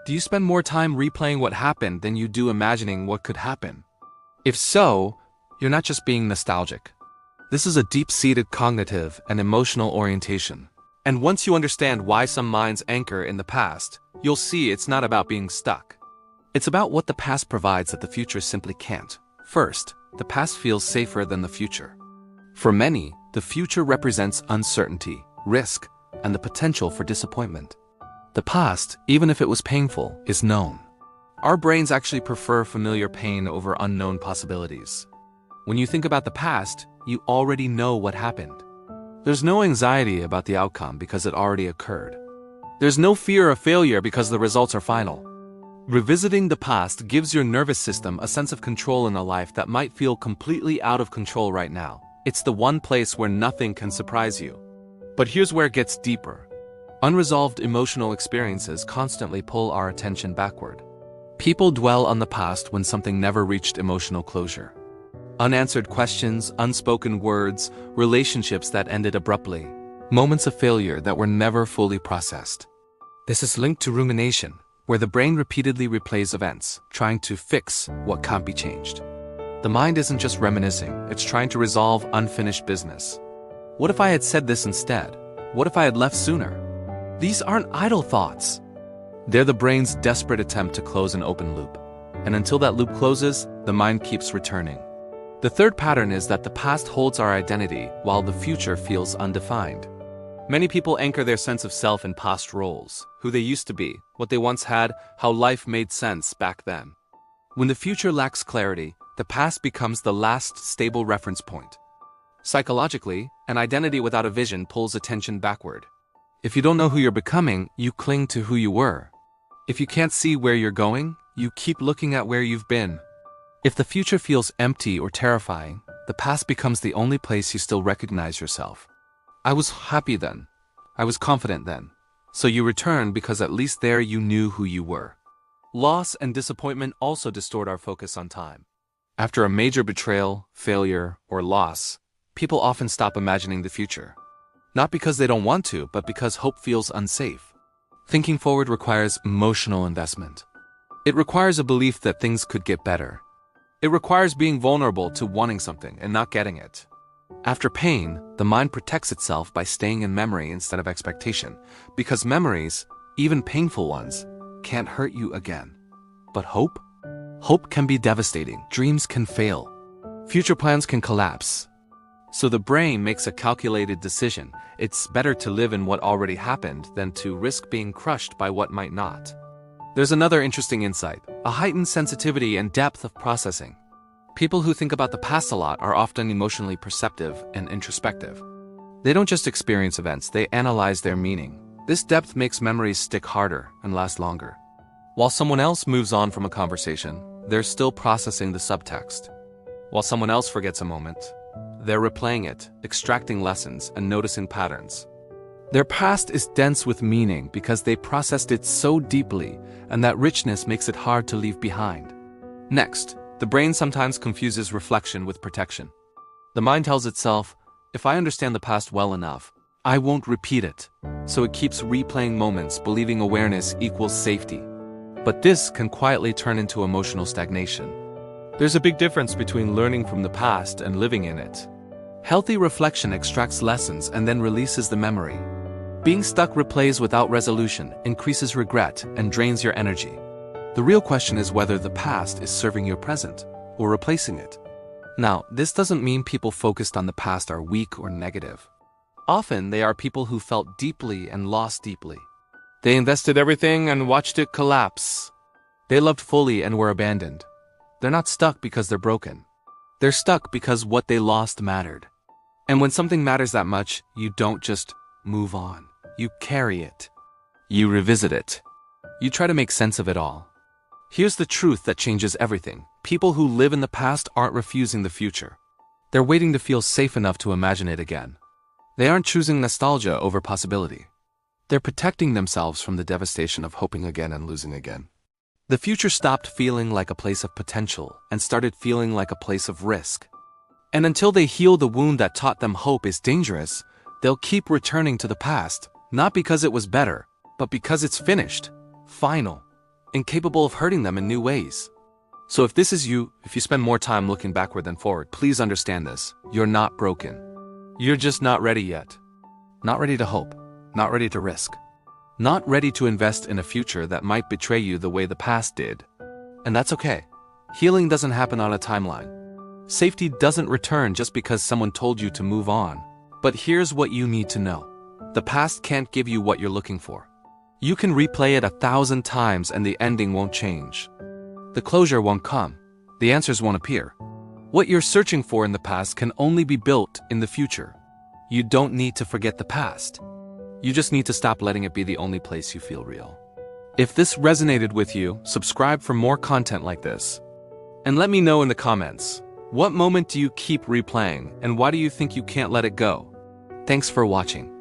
Do you spend more time replaying what happened than you do imagining what could happen? If so, you're not just being nostalgic. This is a deep-seated cognitive and emotional orientation. And once you understand why some minds anchor in the past, you'll see it's not about being stuck. It's about what the past provides that the future simply can't. First, the past feels safer than the future. For many, the future represents uncertainty, risk, and the potential for disappointment. The past, even if it was painful, is known. Our brains actually prefer familiar pain over unknown possibilities. When you think about the past, you already know what happened. There's no anxiety about the outcome because it already occurred. There's no fear of failure because the results are final. Revisiting the past gives your nervous system a sense of control in a life that might feel completely out of control right now. It's the one place where nothing can surprise you. But here's where it gets deeper. Unresolved emotional experiences constantly pull our attention backward. People dwell on the past when something never reached emotional closure. Unanswered questions, unspoken words, relationships that ended abruptly, moments of failure that were never fully processed. This is linked to rumination, where the brain repeatedly replays events, trying to fix what can't be changed. The mind isn't just reminiscing, it's trying to resolve unfinished business. What if I had said this instead? What if I had left sooner? These aren't idle thoughts. They're the brain's desperate attempt to close an open loop. And until that loop closes, the mind keeps returning. The third pattern is that the past holds our identity while the future feels undefined. Many people anchor their sense of self in past roles, who they used to be, what they once had, how life made sense back then. When the future lacks clarity, the past becomes the last stable reference point. Psychologically, an identity without a vision pulls attention backward. If you don't know who you're becoming, you cling to who you were. If you can't see where you're going, you keep looking at where you've been. If the future feels empty or terrifying, the past becomes the only place you still recognize yourself. I was happy then. I was confident then. So you return because at least there you knew who you were. Loss and disappointment also distort our focus on time. After a major betrayal, failure, or loss, people often stop imagining the future. Not because they don't want to, but because hope feels unsafe. Thinking forward requires emotional investment. It requires a belief that things could get better. It requires being vulnerable to wanting something and not getting it. After pain, the mind protects itself by staying in memory instead of expectation, because memories, even painful ones, can't hurt you again. But hope? Hope can be devastating. Dreams can fail. Future plans can collapse. So the brain makes a calculated decision. It's better to live in what already happened than to risk being crushed by what might not. There's another interesting insight, a heightened sensitivity and depth of processing. People who think about the past a lot are often emotionally perceptive and introspective. They don't just experience events, they analyze their meaning. This depth makes memories stick harder and last longer. While someone else moves on from a conversation, they're still processing the subtext. While someone else forgets a moment, they're replaying it, extracting lessons, and noticing patterns. Their past is dense with meaning because they processed it so deeply, and that richness makes it hard to leave behind. Next, the brain sometimes confuses reflection with protection. The mind tells itself, if I understand the past well enough, I won't repeat it. So it keeps replaying moments, believing awareness equals safety. But this can quietly turn into emotional stagnation. There's a big difference between learning from the past and living in it. Healthy reflection extracts lessons and then releases the memory. Being stuck replays without resolution, increases regret, and drains your energy. The real question is whether the past is serving your present or replacing it. Now, this doesn't mean people focused on the past are weak or negative. Often, they are people who felt deeply and lost deeply. They invested everything and watched it collapse. They loved fully and were abandoned. They're not stuck because they're broken. They're stuck because what they lost mattered. And when something matters that much, you don't just move on. You carry it. You revisit it. You try to make sense of it all. Here's the truth that changes everything. People who live in the past aren't refusing the future. They're waiting to feel safe enough to imagine it again. They aren't choosing nostalgia over possibility. They're protecting themselves from the devastation of hoping again and losing again. The future stopped feeling like a place of potential and started feeling like a place of risk. And until they heal the wound that taught them hope is dangerous, they'll keep returning to the past, not because it was better, but because it's finished, final, incapable of hurting them in new ways. So if this is you, if you spend more time looking backward than forward, please understand this. You're not broken. You're just not ready yet. Not ready to hope. Not ready to risk. Not ready to invest in a future that might betray you the way the past did. And that's okay. Healing doesn't happen on a timeline. Safety doesn't return just because someone told you to move on. But here's what you need to know. The past can't give you what you're looking for. You can replay it 1,000 times and the ending won't change. The closure won't come. The answers won't appear. What you're searching for in the past can only be built in the future. You don't need to forget the past. You just need to stop letting it be the only place you feel real. If this resonated with you, subscribe for more content like this. And let me know in the comments, what moment do you keep replaying and why do you think you can't let it go? Thanks for watching.